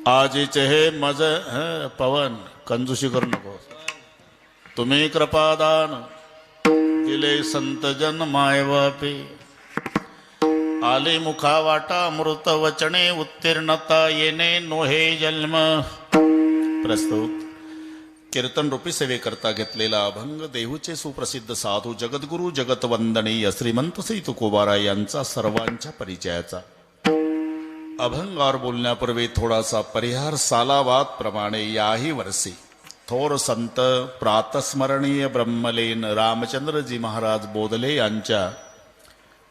आजीचे हे मज पवन कंजूशी करू नको. तुम्ही कृपादान दिले संत जन मायबापे. आले मुखा वाटा अमृत वचने उत्तीर्णता येणे नोहे जन्म. प्रस्तुत कीर्तन रूपी सेवेकरता घेतलेला अभंग देहूचे सुप्रसिद्ध साधू जगद्गुरु जगतवंदनीय श्रीमंत श्री तुकोबाराय यांचा सर्वांच्या परिचयाचा. अभंगावर बोलण्यापूर्वी थोडासा परिहार. सालावाद प्रमाणे याही वर्षी थोर संत प्रातस्मरणीय ब्रह्मलीन रामचंद्रजी महाराज बोधले यांच्या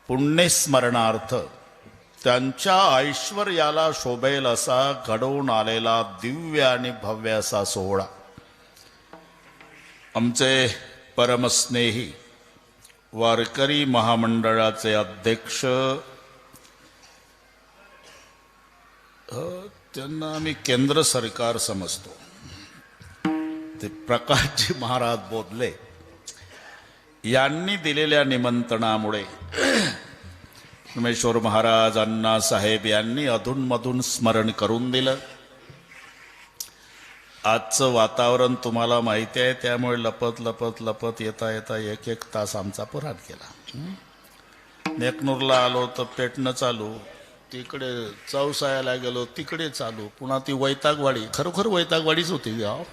पुण्यस्मरणार्थ त्यांच्या ऐश्वर्याला शोभेल असा घडवून आलेला दिव्य आणि भव्य असा सोहळा आमचे परमस्नेही वारकरी महामंडळाचे अध्यक्ष, त्यांना आम्ही केंद्र सरकार समजतो, ते प्रकाशजी महाराज बोधले यांनी दिलेल्या निमंत्रणामुळे सोमेश्वर महाराज अण्णासाहेब यांनी अधूनमधून स्मरण करून दिलं. आजचं वातावरण तुम्हाला माहिती आहे, त्यामुळे लपत लपत लपत येता येता एक एक तास आमचा पुराण केला. नेकनूरला आलो तर पेटणं चालू, तिकडे चौसाळ्याला गेलो तिकडे चालू, पुन्हा ती वैतागवाडी, खरोखर वैतागवाडीच होती गाव.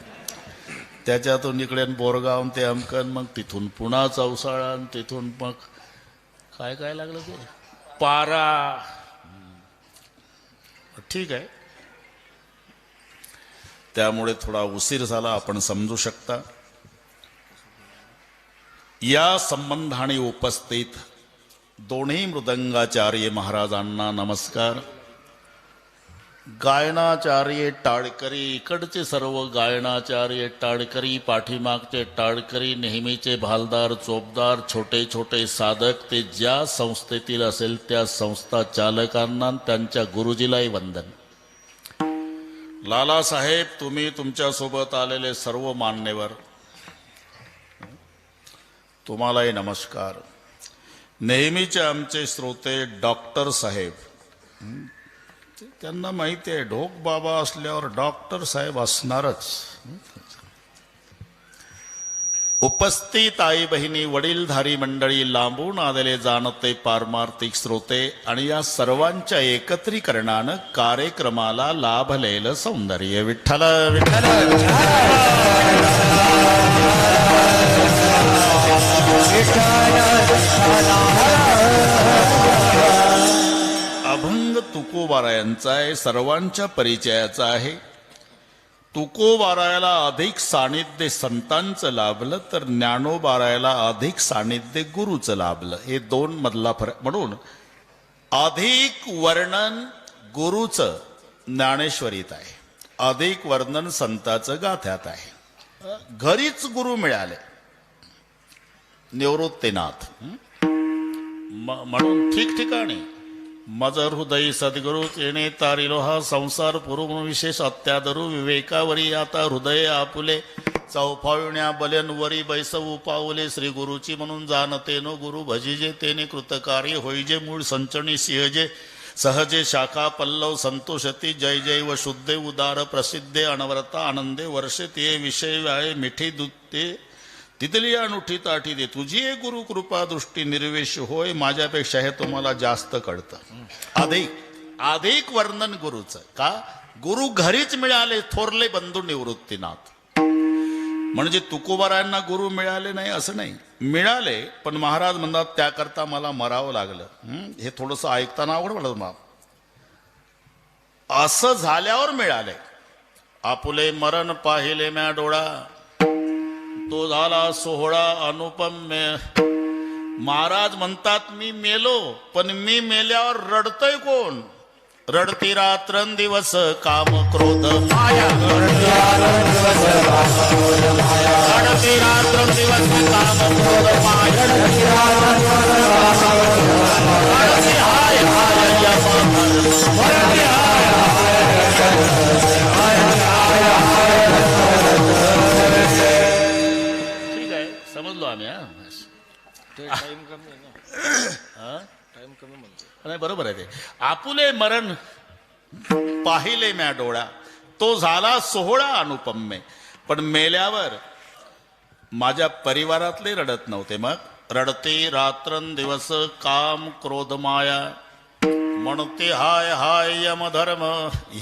त्याच्यातून इकडे बोरगाव ते अमकन, मग तिथून पुन्हा चौसाळा, तिथून मग काय काय लागलं ते पारा. ठीक आहे, त्यामुळे थोडा उशीर झाला, आपण समजू शकता. या संबंधाने उपस्थित दोन्ही मृदंगाचार्य महाराजांना नमस्कार. गायनाचार्य टाळकरी, इकडचे सर्व गायनाचार्य टाळकरी, पाठीमागचे टाळकरी, नेहमीचे भालदार चोपदार, छोटे छोटे साधक, ते ज्या संस्थेतील असेल त्या संस्था चालकांना, त्यांच्या गुरुजीलाही वंदन. लालासाहेब, तुम्ही तुमच्यासोबत आलेले सर्व मान्यवर, तुम्हालाही नमस्कार. नेहमीचे आमचे श्रोते डॉक्टर साहेब, त्यांना माहिती आहे ढोक बाबा असल्यावर डॉक्टर साहेब असणारच. उपस्थित आई बहिणी, वडीलधारी मंडळी, लांबून आलेले जाणते पारमार्थिक श्रोते आणि या सर्वांच्या एकत्रीकरणानं कार्यक्रमाला लाभलेलं सौंदर्य. विठ्ठल विठ्ठल. अभंग तुकोबारायांचा आहे, सर्वांच्या परिचयाचा आहे. तुकोबारायाला अधिक सानिध्य संतांचं लाभलं, तर ज्ञानोबारायाला अधिक सानिध्य गुरुचं लाभलं. हे दोन मधला फरक. म्हणून अधिक वर्णन गुरुचं ज्ञानेश्वरीत आहे, अधिक वर्णन संताचं गाथ्यात आहे. घरीच गुरु मिळाले निवृत्तीनाथ. म्हणून ठिकठिकाणी मज हृदय सद्गुरु येणे तारिलो हा संसार पुरुष विशेष अत्यादरू विवेकावरी आता हृदय आपुले चौफाविण्या बल्यांवरी बैसवू पावले श्री गुरुची म्हणून जाणते नो गुरु भजिजे तेने कृतकार्य होईजे मूळ संचणी सिंहजे सहजे शाखा पल्लव संतोषती जय जय व शुद्धे उदार प्रसिद्धे अनवरता आनंदे वर्षे ते विषय आहे मिठी दुते तिथली अनुठी ताठी दे तुझी एक गुरु कृपा दृष्टी निर्वेश होय माझ्यापेक्षा हे तुम्हाला जास्त कळतं. अधिक वर्णन गुरुचं. का? गुरु घरीच मिळाले थोरले बंधू निवृत्तीनाथ. म्हणजे तुकोबारायांना गुरु मिळाले नाही असं नाही, मिळाले, पण महाराज म्हणतात त्याकरता मला मरावं लागलं. हे थोडंसं ऐकताना आवड वाटत मला. असं झाल्यावर मिळाले. आपुले मरण पाहिले म्या डोळा, तो झाला सोहळा अनुपम. महाराज म्हणतात मी मेलो, पण मी मेल्यावर रडतय कोण? रडती रात्रंदिवस काम क्रोध माया. रडती रात्रंदिवस काम क्रोध माया. रडती हाय हाय रडती ठीक आहे, समजलो आम्ही. टाइम कमी आहे ना, टाइम कमी म्हणतो. नाही बरोबर आहे ते. आपुले मरण पाहिले म्या डोळा, तो झाला सोहळा अनुपम्य. पण मेल्यावर माझ्या परिवारातले रडत नव्हते. मग रडते रात्रंदिवस काम क्रोध माया, म्हणते हाय हाय यमधर्म.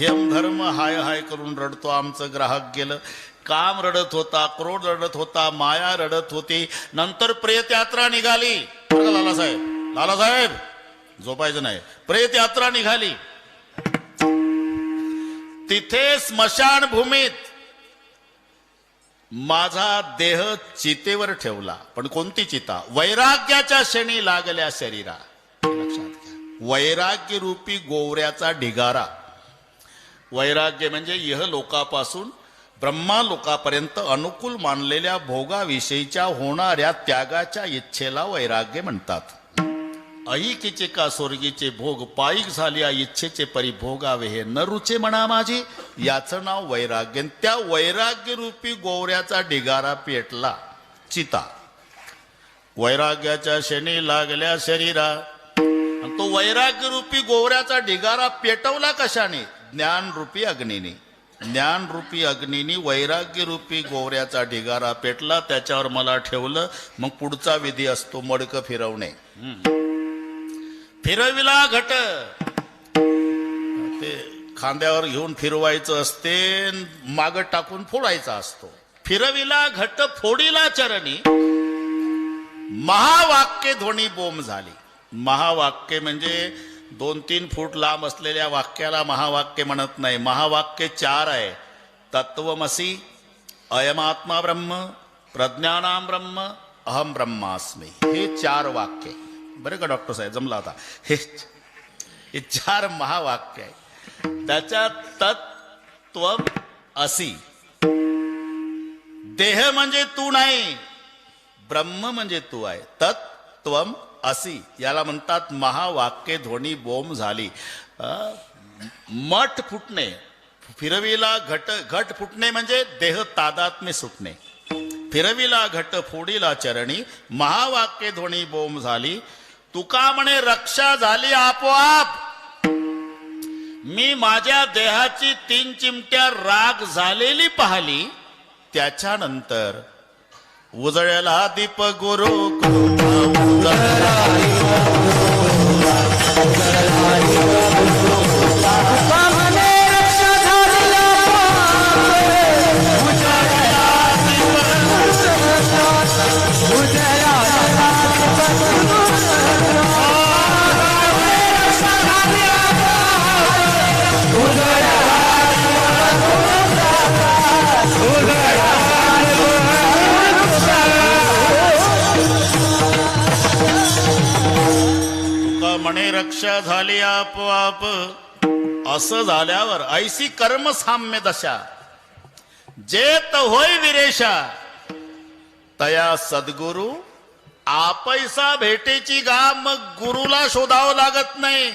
यमधर्म हाय हाय करून रडतो. आमचं ग्राहक गेलं. काम रडत होता, क्रोध रडत होता, माया रडत होती. नंतर प्रेत यात्रा निघाली. लालासाहेब, लालासाहेब झोपायचं नाही. प्रेत यात्रा निघाली. तिथे स्मशानभूमीत माझा देह चितेवर ठेवला. पण कोणती चिता? वैराग्याच्या क्षणी लागल्या शरीरा. लक्षात घ्या, वैराग्य रूपी गोवऱ्याचा ढिगारा. वैराग्य म्हणजे इह लोकापासून ब्रह्मा लोकापर्यंत अनुकूल मानलेल्या भोगाविषयीच्या होणाऱ्या त्यागाच्या इच्छेला वैराग्य म्हणतात. ऐकीचे का स्वर्गीचे भोग पायीक झाल्या इच्छेचे परिभोगावे, हे न रुचे म्हणा माझी, याचं नाव वैराग्य. त्या वैराग्य रूपी गोवऱ्याचा ढिगारा पेटला चिता. वैराग्याच्या क्षणी लागल्या शरीरा. आणि तो वैराग्य रूपी गोवऱ्याचा ढिगारा पेटवला कशाने? ज्ञान रूपी अग्नीने. ज्ञान रूपी अग्नीने वैराग्य रूपी गोवऱ्याचा ढिगारा पेटला. त्याच्यावर मला ठेवलं. मग पुढचा विधी असतो मडकं फिरवणे. फिरविला घट, ते खांद्यावर घेऊन फिरवायचं असते, माग टाकून फोडायचा असतो. फिरविला घट फोडीला चरणी, महावाक्य ध्वनी बोम झाली. महावाक्य म्हणजे 2-3 फूट लांब असलेल्या वाक्याला महावाक्य म्हणत नाही. महावाक्य 4 आहे. तत्वमसी, अयमात्मा ब्रह्म, प्रज्ञानाम ब्रह्म, अहम ब्रह्मास्मी. हे 4 वाक्य. बरं का डॉक्टर साहेब, जमला आता. हे 4 महावाक्य आहे. त्याच्यात तत्व असी, देह म्हणजे तू नाही, ब्रह्म म्हणजे तू आहे. तत्त्वम असी याला म्हणतात महावाक्य ध्वनी बोम झाली. मठ फुटणे, फिरविला घट, घट फुटणे म्हणजे देह तादात्म्य सुटणे. फिरविला घट फोडीला चरणी, महावाक्य ध्वनी बोम झाली. तुका म्हणे रक्षा झाली आपोआप. मी माझ्या देहाची 3 चिमट्या राग झालेली पाहिली. त्याच्यानंतर उजळला दीप गुरु म्हणे रक्षा झाली आपोआप. असं झाल्यावर ऐसी कर्म साम्य दशा, जेत होय विरेशा, तया सद्गुरु आपैसा भेटेची गा. मग गुरुला शोधावं लागत नाही,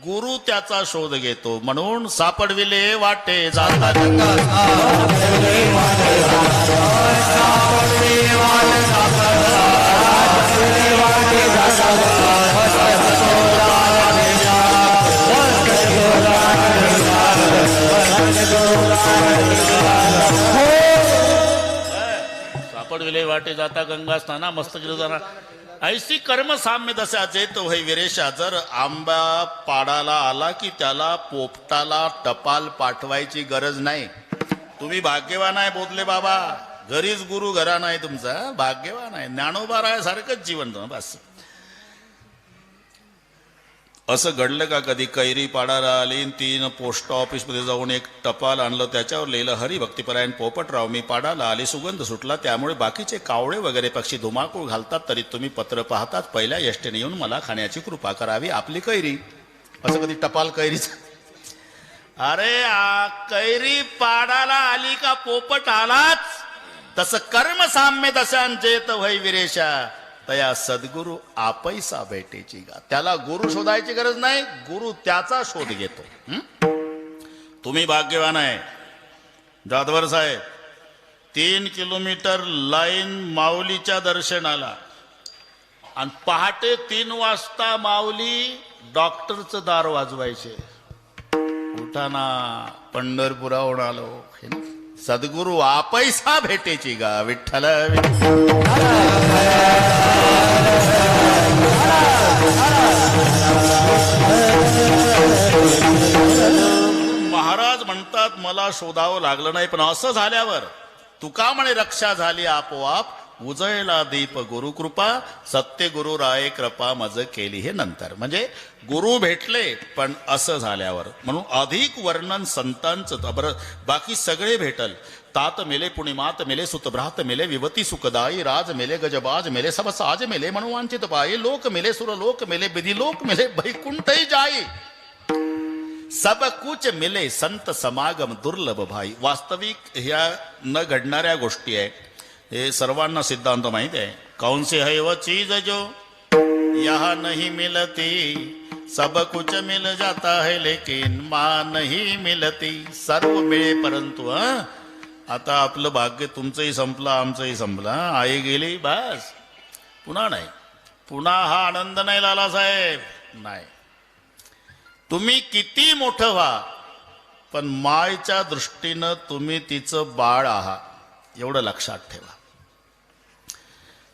गुरु त्याचा शोध घेतो. म्हणून सापडविले वाटे जाता सापडविले वाटे जाता गंगा स्नाना मस्तक जाना. ऐसी कर्म साम्य दशा जेत होय विरेशा. जर आंबा पाडाला आला की त्याला पोपटाला टपाल पाठवायची गरज नाही. तुम्ही भाग्यवान आहे बोधले बाबा, घरीच गुरु घरा नाही तुमचा, भाग्यवान आहे. ज्ञानोबा रायासारखंच जीवन बस. असं घडलं का कधी? कैरी पाडाला आली, 3 पोस्ट ऑफिसमध्ये जाऊन एक टपाल आणलं, त्याच्यावर लिहिलं हरिभक्तीपरायण पोपटराव, मी पाडाला आली, सुगंध सुटला, त्यामुळे बाकीचे कावळे वगैरे पक्षी धुमाकूळ घालतात, तरी तुम्ही पत्र पाहतात, पहिल्या एसटीने येऊन मला खाण्याची कृपा करावी, आपली कैरी. असं कधी टपाल कैरीच? अरे कैरी पाडाला आली का पोपट आलाच. तसं कर्म साम्य दशान जेत वै विरेशा, तया सद्गुरु आपैसा भेटेची गा. त्याला गुरु शोधायची गरज नाही, गुरु त्याचा शोध घेतो. तुम्ही भाग्यवान आहे. जाधवर साहेब 3 किलोमीटर लाईन माऊलीच्या दर्शनाला, आणि पहाटे 3 वाजता माऊली डॉक्टरचं दार वाजवायचे. उठाना पंढरपुराहून आलो हे ना? सद्गुरु आपैसा भेटेची गा विठ्ठल महाराज म्हणतात मला शोधावं लागलं नाही, पण असं झाल्यावर तुका म्हणे रक्षा झाली आपोआप, उजळला दीप गुरुकृपा, सत्य गुरु राये कृपा मज केली. हे नंतर म्हणजे गुरु भेटले पण असं झाल्यावर. म्हणून अधिक वर्णन संतांचं. बरं बाकी सगळे भेटल. तात मेले पुणिमात मेले सुतभ्रात मेले विवती सुखदाई राज मेले गजबाज मेले सब साज मेले म्हणून वांचित पाई लोक मेले सुर लोक मेले विधी लोक मेले बैकुंठही जाई सब कुछ मिले संत समागम दुर्लभ भाई. वास्तविक ह्या न घडणाऱ्या गोष्टी आहे. हे सर्वांना सिद्धांत माहित आहे. कौन से है वो चीज जो यहाँ नहीं मिलती, सब कुछ मिल जाता है लेकिन माँ नहीं मिलती. सर्व मिळे परंतु आता आपलं भाग्य तुमचंही संपलं आमचंही संपलं. आई गेली बस पुन्हा नाही. पुन्हा हा आनंद नाही लाला साहेब नाही. तुम्ही किती मोठं व्हा पण मायच्या दृष्टीनं तुम्ही तिचं बाळ आहात एवढं लक्षात ठेवा.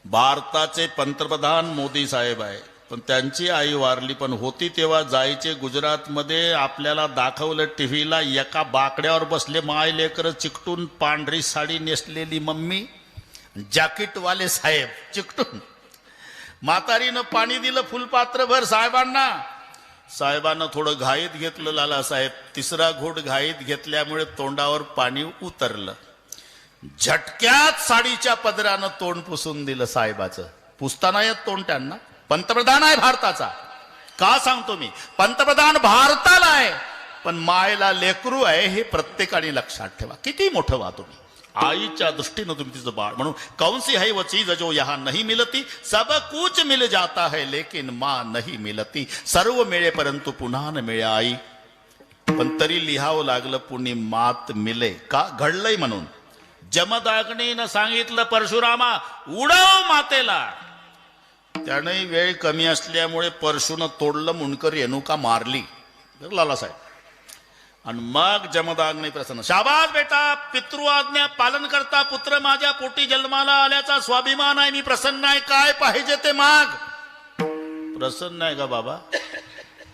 भारताचे पंतप्रधान मोदी साहेब आहे, पण त्यांची आई वारली, पण होती तेव्हा जायचे गुजरातमध्ये. आपल्याला दाखवलं टीव्हीला एका बाकड्यावर बसले माय लेकर चिकटून, पांढरी साडी नेसलेली मम्मी, जॅकेटवाले साहेब चिकटून. म्हातारीनं पाणी दिलं फुलपात्रभर साहेबांना. साहेबांना थोडं घाईत घेतलं लाला साहेब. तिसरा घोट घाईत घेतल्यामुळे तोंडावर पाणी उतरलं. झटक्यात साडीच्या पदरानं तोंड पुसून दिलं साहेबाचं. पुसताना येत तोंड त्यांना. पंतप्रधान आहे भारताचा. का सांगतो मी, पंतप्रधान भारताला आहे पण मायला लेकरू आहे हे प्रत्येकाने लक्षात ठेवा. किती मोठं व्हा तुम्ही आईच्या दृष्टीनं तुम्ही तिचं बाळ. म्हणून कौन सी है वो चीज जो यहाँ नहीं मिलती, सब कुछ मिल जाता है लेकिन माँ नहीं मिलती. सर्व मिळे परंतु पुन्हा न मिळे आई. पण तरी लिहावं लागलं पुणे मात मिले. का घडलंय म्हणून. जमदाग्नीनं सांगितलं परशुरामा उडव मातेला. त्याने वेळ कमी असल्यामुळे परशुनं तोडलं. मुंडकर रेणुका मारली लालासाहेब. आणि मग जमदाग्नी प्रसन्न. शाबास बेटा, पितृ आज्ञा पालन करता पुत्र माझ्या पोटी जन्माला आल्याचा स्वाभिमान आहे. मी प्रसन्न आहे. काय पाहिजे ते माग. प्रसन्न आहे का बाबा.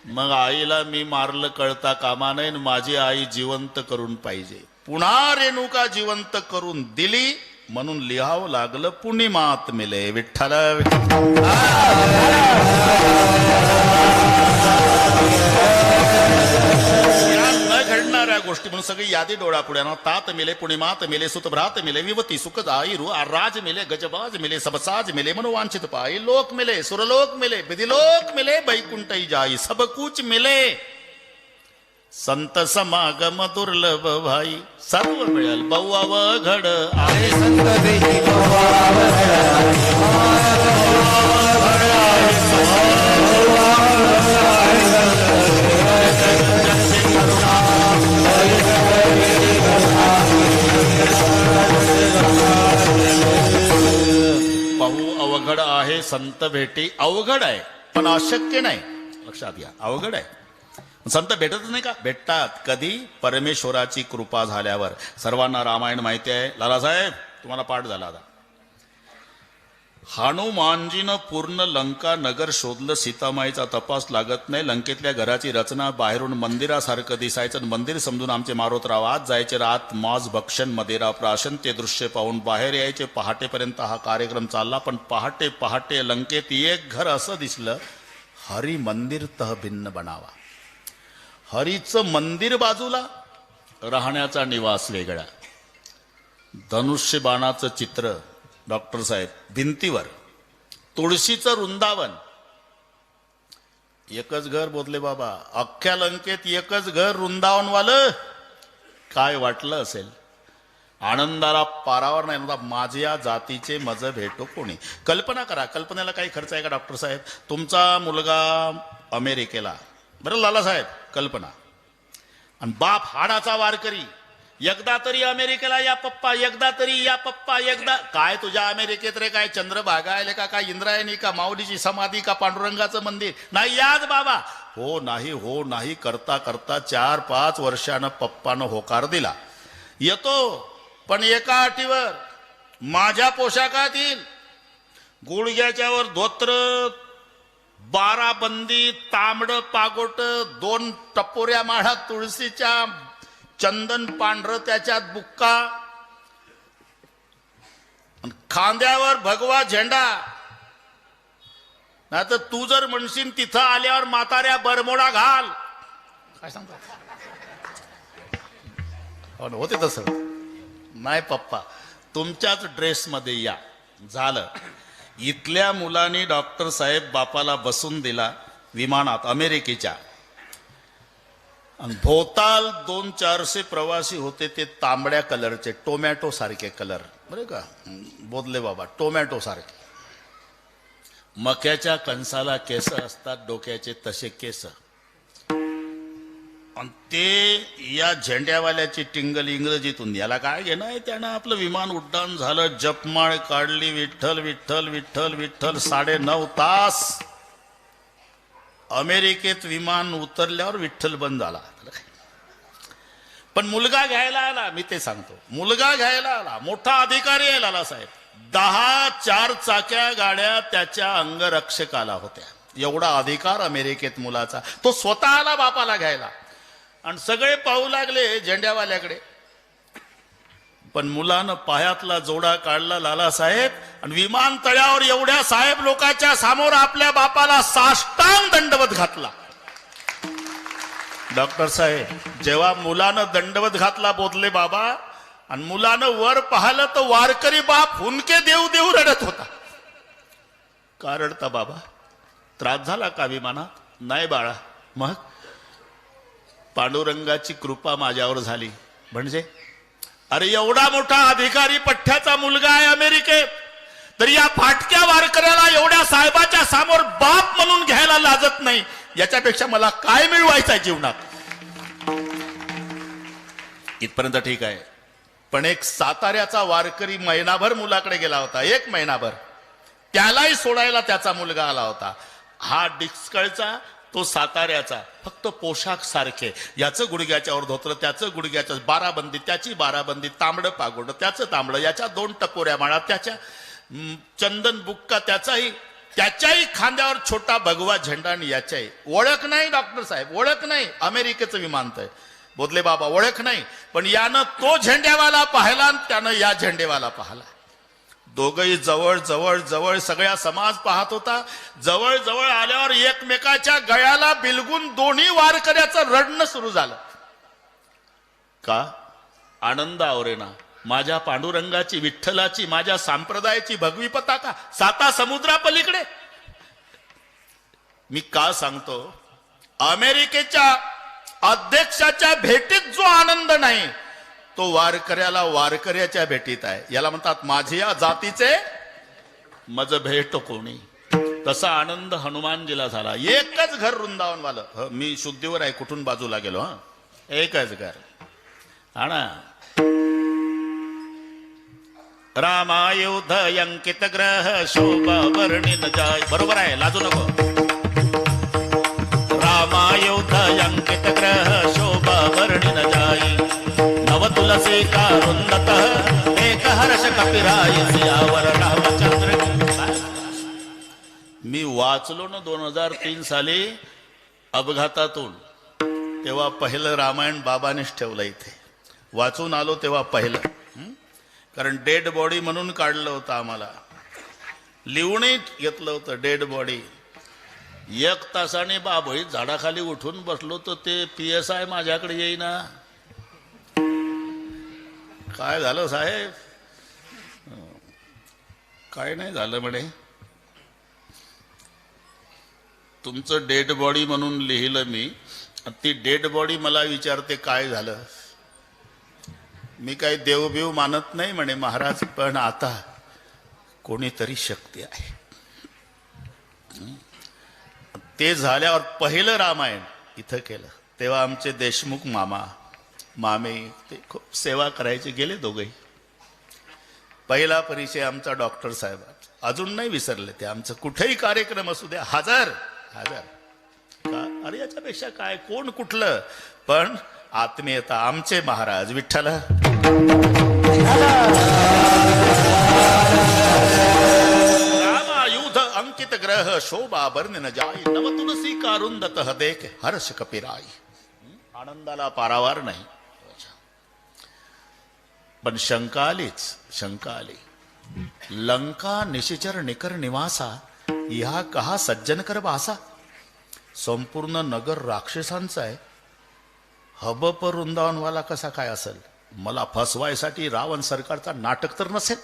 मग आईला मी मारलं कळता कामा नये. माझी आई जिवंत करून पाहिजे. पुन्हा रेणुका जिवंत करून दिली. म्हणून लिहावं लागलं पुण्यमात मिले विठ्ठल. घडणाऱ्या गोष्टी म्हणून सगळी यादी डोळ्यापुढे. तात मिले पुण्यमात मिले सुतभ्रात मिले विवती सुखदाई राज मिले गजबाज मिले सबसाज मिले म्हणून वांछित पाई लोक मिले सुरलोक मिले विधी लोक मिले बैकुंठही जाई सब कुछ मिले संत समागम दुर्लभ भाई. सर्व मिळेल बौआव घड आहे संत देही पाहू अवघड आहे संत भेटी. अवघड आहे पण अशक्य नाही. लक्षात घ्या अवघड आहे. संत भेटतच नाही का. भेटतात कधी परमेश्वराची कृपा झाल्यावर. सर्वांना रामायण माहिती आहे. लालासाहेब तुम्हाला पाठ झाला आता. हनुमानजीनं पूर्ण लंका नगर शोधलं. सीतामाईचा तपास लागत नाही. लंकेतल्या घराची रचना बाहेरून मंदिरासारखं दिसायचं. मंदिर समजून आमचे मारोतराव आत जायचे. रात मॉज भक्षण मदिरा प्राशन ते दृश्य पाहून बाहेर यायचे. पहाटेपर्यंत हा कार्यक्रम चालला. पण पहाटे पहाटे लंकेत एक घर असं दिसलं. हरी मंदिर तह भिन्न बनावा. हरीचं मंदिर बाजूला, राहण्याचा निवास वेगळा. धनुष्य बाणाचं चित्र डॉक्टर साहेब भिंतीवर. तुळशीचं वृंदावन. एकच घर बोलले बाबा. अख्ख्या लंकेत एकच घर वृंदावनवालं. काय वाटलं असेल. आनंदाला पारावर नाही नव्हता. माझ्या जातीचे मज भेटो कोणी. कल्पना करा. कल्पनेला काही खर्च आहे का डॉक्टर साहेब. तुमचा मुलगा अमेरिकेला. बरं लालासाहेब कल्पना. आणि बाप हाडाचा वारकरी. एकदा तरी अमेरिकेला या पप्पा, एकदा तरी या पप्पा, एकदा. काय तुझ्या अमेरिकेत रे काय चंद्रभागा आले का, काय इंद्रायणी का, माऊलीची समाधी का, पांडुरंगाचं मंदिर नाही. याच बाबा हो नाही करता करता 4-5 वर्षानं पप्पानं होकार दिला. येतो, पण एका अटीवर, माझ्या पोशाखात येईल. गुडघ्याच्या वर धोत्र, 12 बंदी, तांबड पागोट, 2 टपोऱ्या माळा तुळशीच्या, चंदन पांढरं त्याच्यात बुक्का, खांद्यावर भगवा झेंडा. नाही तर तू जर म्हणशील तिथं आल्यावर म्हाताऱ्या बरमोडा घाल, काय सांगतो? होते तसं नाही पप्पा, तुमच्याच ड्रेसमध्ये या. झालं. इथल्या मुलांनी डॉक्टर साहेब बापाला बसून दिला विमानात अमेरिकेच्या. आणि भोवताल 200-400 प्रवासी होते, ते तांबड्या कलरचे, टोमॅटो सारखे कलर, बरे का बोधले बाबा, टोमॅटो सारखे. मक्याच्या कणसाला केस असतात डोक्याचे तसे केस. आणि ते या झेंड्यावाल्याची टिंगल इंग्रजीतून, याला काय घेणं आहे? त्यानं आपलं विमान उड्डाण झालं, जपमाळ काढली, विठ्ठल विठ्ठल विठ्ठल विठ्ठल. 9.5 तास अमेरिकेत विमान उतरल्यावर विठ्ठल बंद झाला. पण मुलगा घ्यायला आला, मी ते सांगतो, मुलगा घ्यायला आला, मोठा अधिकारी यायला आला साहेब. 10 4-चाक्या गाड्या त्याच्या अंगरक्षकाला होत्या. एवढा अधिकार अमेरिकेत मुलाचा. तो स्वतः आला बापाला घ्यायला. आणि सगळे पाहू लागले झेंड्यावाल्याकडे. पण मुलानं पायातला जोडा काढला लालासाहेब, आणि विमानतळावर एवढ्या साहेब लोकांच्या समोर आपल्या बापाला साष्टांग दंडवत घातला. डॉक्टर साहेब, जेव्हा मुलानं दंडवत घातला बोधले बाबा, आणि मुलानं वर पाहिलं तर वारकरी बाप हुंदके देऊ देऊ रडत होता. का रडता बाबा? त्रास झाला का विमानात? नाही बाळा. मग पांडुरंगाची कृपा माझ्यावर झाली. म्हणजे अरे एवढा मोठा अधिकारी पठ्ठ्याचा मुलगा आहे अमेरिकेत, तरी या फाटक्या वारकऱ्याला एवढ्या साहेबाच्या समोर बाप म्हणून घ्यायला लाजत नाही. याच्यापेक्षा मला काय मिळवायचं जीवनात? इथपर्यंत ठीक आहे. पण एक साताऱ्याचा वारकरी महिनाभर मुलाकडे गेला होता, 1 महिनाभर. त्यालाही सोडायला त्याचा मुलगा आला होता. हा डिस्कळचा, तो साताऱ्याचा. फक्त पोशाख सारखे, याचं गुडघ्याच्यावर धोत्र, त्याचं गुडघ्याच्या 12 बंदी, त्याची 12 बंदी, तांबडं पागोड, त्याचं तांबडं, याच्या 2 टपोऱ्या माळा, त्याच्या चंदन बुक्का, त्याच्याही खांद्यावर छोटा भगवा झेंडा, आणि याच्याही ओळख नाही. डॉक्टर साहेब, ओळख नाही. अमेरिकेचं विमानतळ बोधले बाबा, ओळख नाही. पण यानं तो झेंड्यावाला पाहिला आणि त्यानं या झेंडेवाला पाहिला. दोघही जवळ जवळ जवळ, सगळ्या समाज पाहत होता. जवळ जवळ आल्यावर एकमेकाच्या गळ्याला बिलगून दोन्ही वारकऱ्याचं रडणं सुरू झालं. का? आनंद आवरेना. माझ्या पांडुरंगाची, विठ्ठलाची, माझ्या संप्रदायाची भगवी पताका 7 समुद्रापलीकडे. मी का सांगतो? अमेरिकेच्या अध्यक्षाच्या भेटीत जो आनंद नाही, तो वारकऱ्याला वारकऱ्याच्या भेटीत आहे. याला म्हणतात माझे या जातीचे मज भेट कोणी. तसा आनंद हनुमानजीला झाला. एकच घर वृंदावन वालं. मी शुद्धीवर आहे, कुठून बाजूला गेलो. एकच घर. आणा रामायुध अंकित ग्रह शोभा वर्णित जाय. बरोबर आहे, लाजू नको. रामायुध अंकित ग्रह शोभा वर्णित जाई. नव तुलसी का रुंदत एक हर्ष कपिराय सियावर रामचंद्र. मी वाचलो ना 2003 साली अपघातातून, तेव्हा पहिलं रामायण बाबानेच ठेवलं इथे. वाचून आलो तेव्हा पहिलं. कारण डेड बॉडी म्हणून काढलं होतं आम्हाला. लिहूनही घेतलं होतं डेड बॉडी. 1 तासाने बाबळी झाडाखाली उठून बसलो तर ते PSI माझ्याकडे येईना. काय झालं साहेब? काय नाही झालं म्हणे, तुमचं डेड बॉडी म्हणून लिहिलं मी. ती डेड बॉडी मला विचारते काय झालं. मी काही देवबीव मानत नाही म्हणे महाराज, पण आता कोणीतरी शक्ती आहे. ते झाल्यावर पहिलं रामायण इथं केलं. तेव्हा आमचे देशमुख मामा मामे ते खूप सेवा करायचे, गेले दोघेही. पहिला परिचय आमचा डॉक्टर साहेब, अजून नाही विसरले ते. आमचं कुठेही कार्यक्रम असू द्या, हजर हजर. का अरे याच्यापेक्षा काय, कोण कुठलं, पण आत्मीयता आमचे महाराज विठ्ठल. रामायुध अंकित ग्रह शोभा बर्णन जाई, नव तुलसी कारुंदत देख हर्ष कपिराई. आनंदाला पारावार नाही. पण शंका आली. लंका निशिचर निकर निवासा, ह्या कहा सज्जन कर बासा. संपूर्ण नगर राक्षसांचा आहे, हबप वृंदावनवाला कसा काय असेल. मला फसवायसाठी रावण सरकारचा नाटक तर नसेल.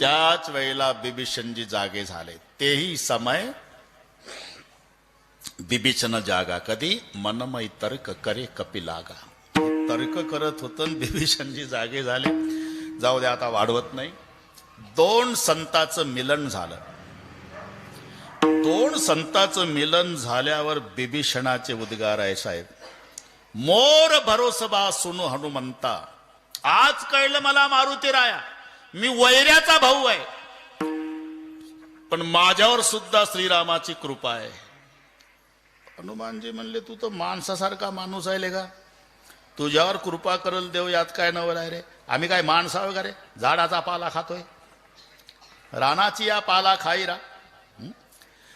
त्याच वेळेला बिभीषणजी जागे झाले. तेही समय बिभीषण जागा. कधी मनमय तर्क करे कपिलागा. तर्क करत होत बिभीषणजी जागे झाले. जाऊ दे आता वाढवत नाही. दोन संतांचं मिलन झालं. दोन संतांचं मिलन झाल्यावर बिभीषणाचे उद्गार आहे साहेब. मोर भरोसबा सुनु हनुमंता. आज कळलं मला मारुती राया, मी वैऱ्याचा भाऊ आहे, पण माझ्यावर सुद्धा श्रीरामाची कृपा आहे. हनुमानजी म्हणले तू तर माणसासारखा माणूस आहे का, तुझ्यावर कृपा करल देव यात काय नवल आहे रे. आम्ही काय माणसा वगैरे झाडाचा पाला खातोय, रानाची या पाला खाईरा.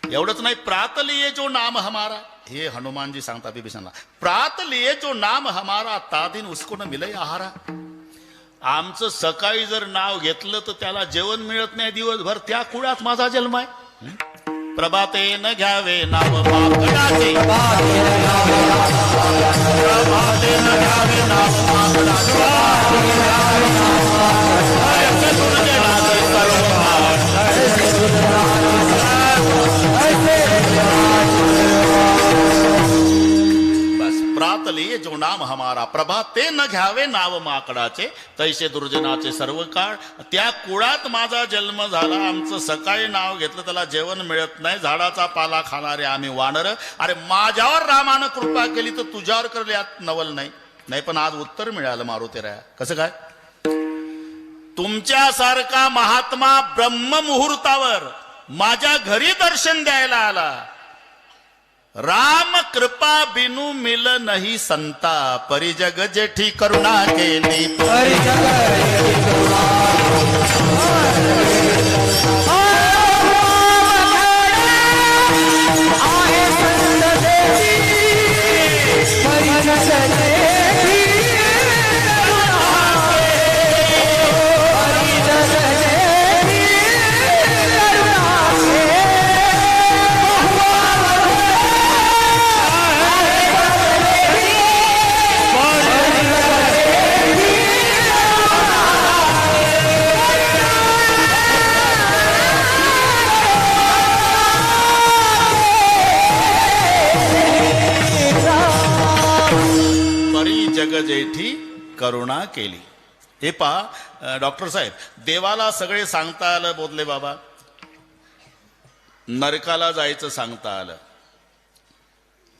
एवढंच नाही, प्रात लिए जो नाम हमारा, हे हनुमानजी सांगता बिभीषणला, प्रात लिए जो नाम हमारा तादिन उसको न मिले आहारा. आमचं सकाळी जर नाव घेतलं तर त्याला जेवण मिळत नाही दिवसभर, त्या कुळात माझा जन्म आहे. प्रभाते न घ्यावे नाव माकडाचे, प्रभाते न घ्यावे नाव बस प्रात लिए जो नाम हमारा, प्रभाते न घ्यावे नाव माकडाचे, तैसे दुर्जनाचे सर्व काळ. त्या कुळात माझा जन्म झाला. आमचं सकाळी नाव घेतलं त्याला जेवण मिळत नाही, झाडाचा पाला खाणारे आम्ही वानर. अरे माझ्यावर रामानं कृपा केली तर तुझ्यावर करले यात नवल नाही. नाही पण आज उत्तर मिळालं मारुतीराया. कसं काय? तुमच्यासारखा महात्मा ब्रह्म मुहूर्तावर माझ्या घरी दर्शन द्यायला आला. राम कृपा बिनु मिल नहीं संता, परिजग जेठी करुणा केली. जेठी करुणा केली. हे पहा डॉक्टर साहेब, देवाला सगळे सांगता आलं बोधले बाबा, नरकाला जायचं सांगता आलं,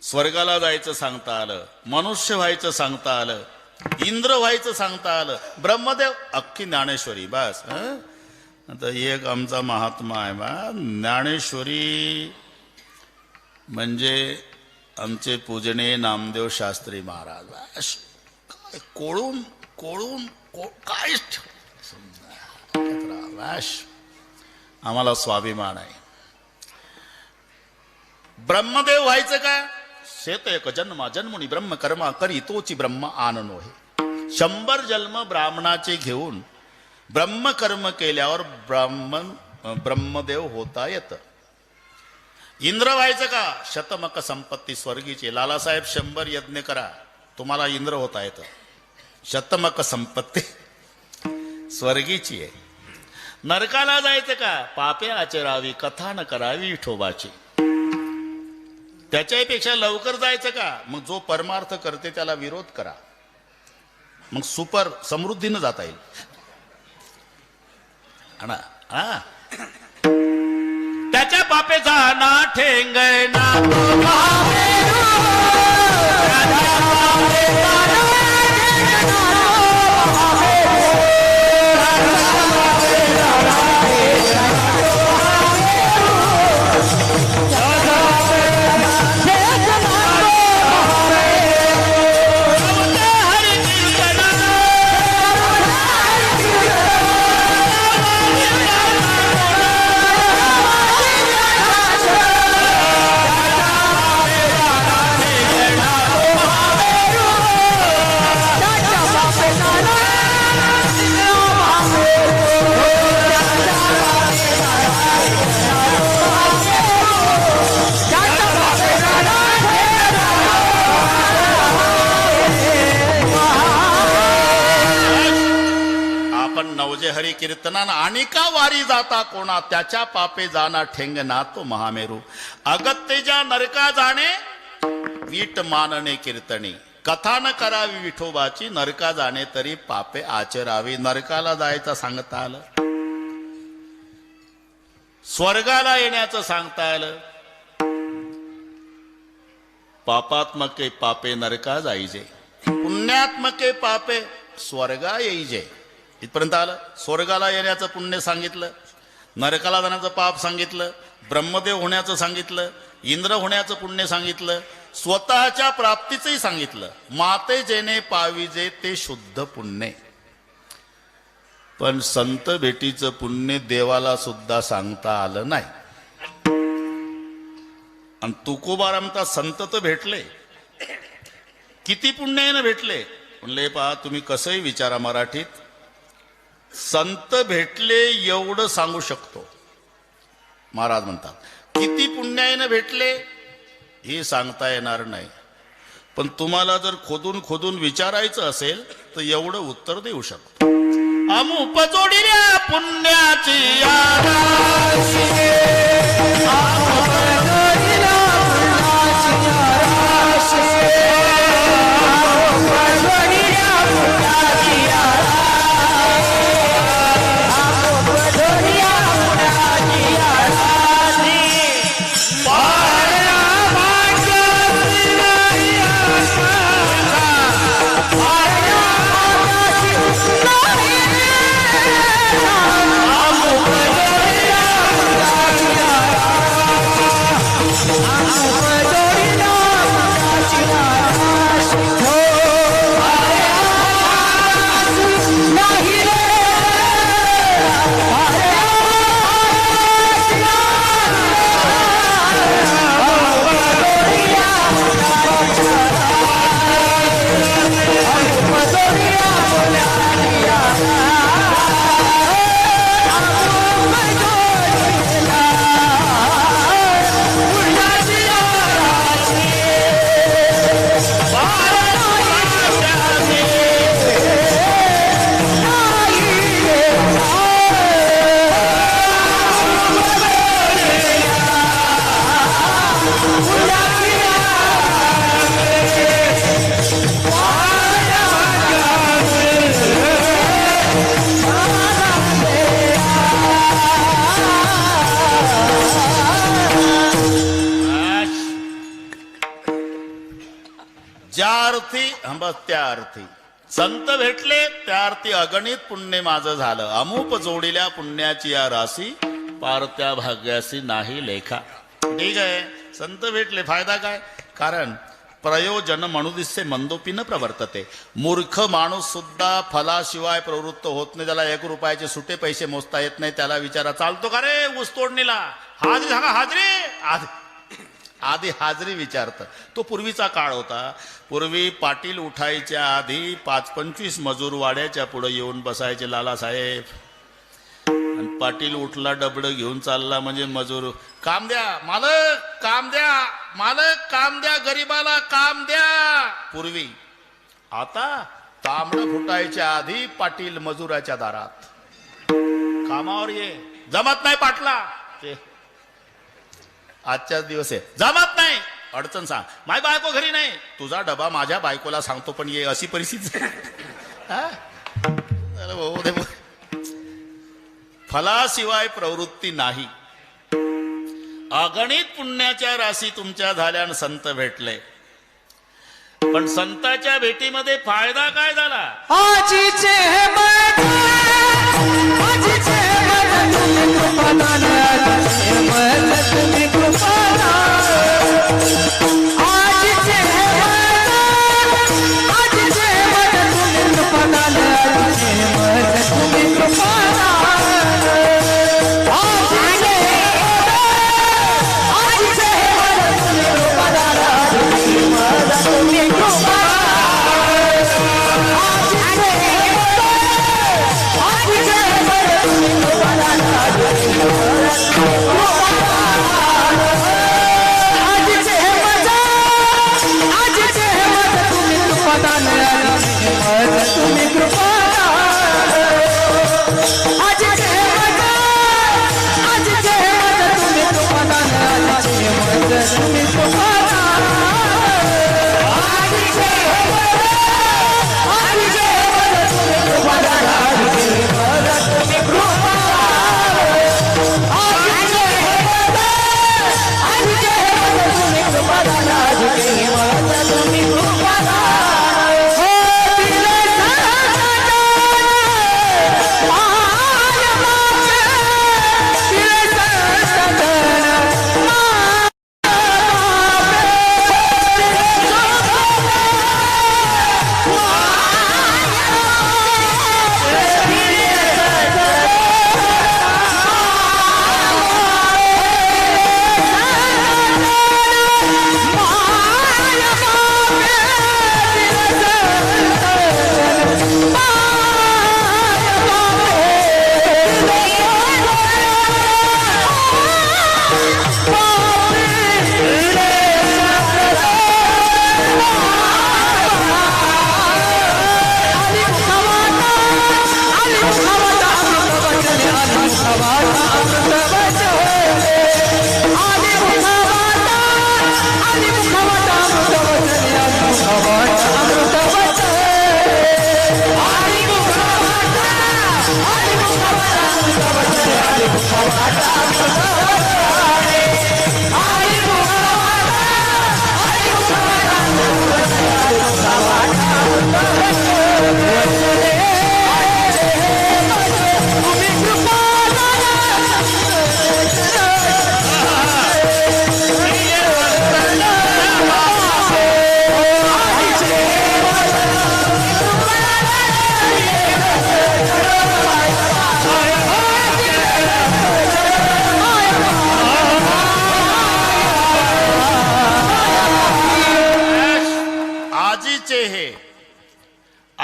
स्वर्गाला जायचं सांगता आलं, मनुष्य व्हायचं सांगता आलं, इंद्र व्हायचं सांगता आलं, ब्रह्मदेव, अख्खी ज्ञानेश्वरी. बस आता एक आमचा महात्मा आहे बा, ज्ञानेश्वरी म्हणजे आमचे पूजनीय नामदेव शास्त्री महाराज. कोळून कोळून काय आम्हाला स्वाभिमान आहे. ब्रह्मदेव व्हायचं का? शेत एक जन्मा जन्मुनी ब्रह्म कर्मा करी तोची ब्रह्म आननो हे. 100 जन्म ब्राह्मणाचे घेऊन ब्रह्मकर्म केल्यावर ब्रह्मदेव होता येतं. इंद्र व्हायचं का? शतमक संपत्ती स्वर्गीची. लालासाहेब 100 यज्ञ करा, तुम्हाला इंद्र होता येतं. शतमक संपत्ती स्वर्गीची आहे. नरकाला जायचं का? पापे आचरावी, कथा न करावी विठोबाची. त्याच्यापेक्षा लवकर जायचं का? मग जो परमार्थ करते त्याला विरोध करा, मग सुपर समृद्धीनं जाता येईल. त्याच्या पापेचा ना ठेंगणा नवजे हरी कीर्तनान आणि का वारी जाता कोणा त्याच्या पापे जाना ठेंग ना तो महामेरू अगत्तेच्या नरका जाणे वीट मानणे कीर्तनी कथा न करावी विठोबाची नरका जाणे तरी पापे आचरावी नरकाला जायचं सांगता आलं स्वर्गाला येण्याचं सांगता आलं पापात्मके पापे नरका जाईजे पुण्यात्मके पापे स्वर्गा येईजे इथपर्यंत आलं स्वर्गाला येण्याचं पुण्य सांगितलं नरकाला जाण्याचं पाप सांगितलं ब्रह्मदेव होण्याचं सांगितलं इंद्र होण्याचं पुण्य सांगितलं स्वतःच्या प्राप्तीचंही सांगितलं माते जेने पाविजे ते शुद्ध पुण्य पण संत भेटीचं पुण्य देवाला सुद्धा सांगता आलं नाही आणि तुकोबारामता संत तर भेटले किती पुण्याने भेटले म्हणले पहा तुम्ही कसंही विचारा मराठीत संत भेटले एवढं सांगू शकतो महाराज म्हणतात किती पुण्याने भेटले हे सांगता येणार नाही पण तुम्हाला जर खोदून खोदून विचारायचं असेल तर एवढं उत्तर देऊ शकतो अमुप जोडिल्या पुण्याची त्या अर्थी संत भेटले त्या अर्थी अगणित पुण्य माझं झालं अमुप जोडिल्या पुण्याची या राशी पारत्या भाग्यासी नाही लेखा ठीक आहे संत भेटले फायदा काय कारण प्रयोजन मनुदिसे मंदोपी न प्रवर्तते मूर्ख माणूस सुद्धा फलाशिवाय प्रवृत्त होत नाही त्याला 1 रुपयाचे सुटे पैसे मोजता येत नाही त्याला विचारा चालतो का रे ऊस तोडणीला हाजरी सांगा हाजरी आधी हाजरी विचारत तो पूर्वीचा काळ होता पूर्वी पाटील उठायच्या आधी 5-25 मजूर वाड्याच्या पुढे येऊन बसायचे लालासाहेब आणि पाटील उठला डबड घेऊन चालला म्हणजे मजूर काम द्या मालक काम द्या मालक काम द्या गरीबाला काम द्या पूर्वी आता तांबड फुटायच्या आधी पाटील मजुराच्या दारात कामावर ये जमत नाही पाटला ते आजच्याच दिवस आहे जमत नाही अडचण सांग माझी बायको घरी नाही तुझा डबा माझ्या बायकोला सांगतो पण ये अशी परिस्थिती फलाशिवाय प्रवृत्ती नाही अगणित पुण्याच्या राशी तुमच्या झाल्यानं संत भेटले पण संताच्या भेटीमध्ये फायदा काय झाला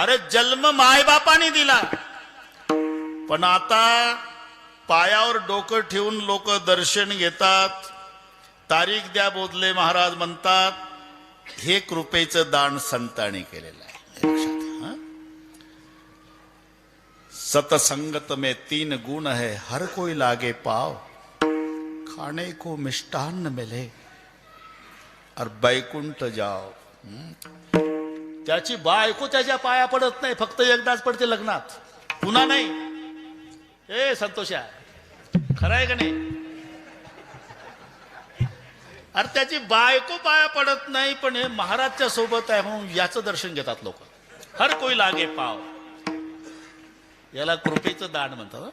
अरे जन्म मायबापाने दिला, पण आता पायावर डोकं ठेवून लोक दर्शन घेतात, तारीख द्या बोधले महाराज म्हणतात. हे कृपेचं दान संतांनी केलेलं आहे. हे लक्षात घ्या, हं? सतसंगत में 3 गुण है, हर कोई लागे पाव, खाने को मिष्टान्न मिले और बैकुंठ जाओ. त्याची बायको त्याच्या पाया पडत नाही, फक्त एकदाच पडते लग्नात, पुन्हा नाही. ए संतोषा, खरं आहे का नाही? अरे त्याची बायको पाया पडत नाही, पण हे महाराजच्या सोबत आहे म्हणून याचं दर्शन घेतात लोक. हर कोई लागे पाव, याला कृपेचं दान म्हणतात.